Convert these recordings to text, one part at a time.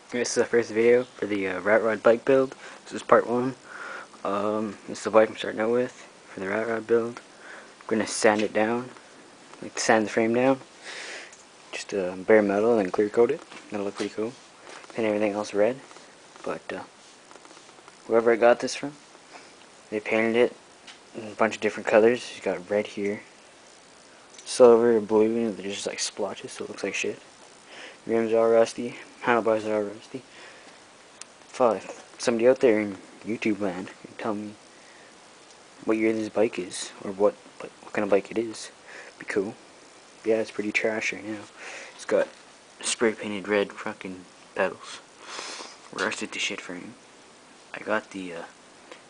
This is the first video for the rat rod bike build. This is part 1. This is the bike I'm starting out with for the rat rod build. I'm going to sand it down, like sand the frame down. Just bare metal and then clear coat it. That'll look pretty cool. Paint everything else red. But whoever I got this from, they painted it in a bunch of different colors. You got red here, silver, blue, and they're just like splotches, so it looks like shit. Rims are rusty, handlebars are rusty. If somebody out there in YouTube land can tell me what year this bike is, or what kind of bike it is, be cool. Yeah, it's pretty trash right now. It's got spray painted red fucking pedals, rusted to shit frame. I got the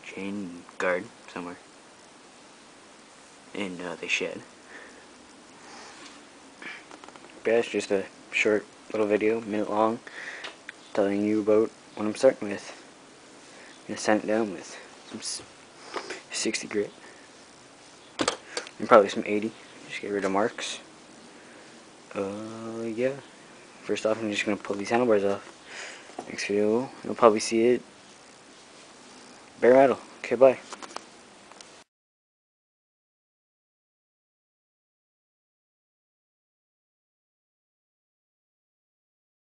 chain guard somewhere in the shed. But yeah, it's just a short little video, minute long, telling you about what I'm starting with. I'm gonna sand it down with some 60 grit and probably some 80. Just get rid of marks. Yeah. First off, I'm just gonna pull these handlebars off. Next video, you'll probably see it bare metal. Okay, bye.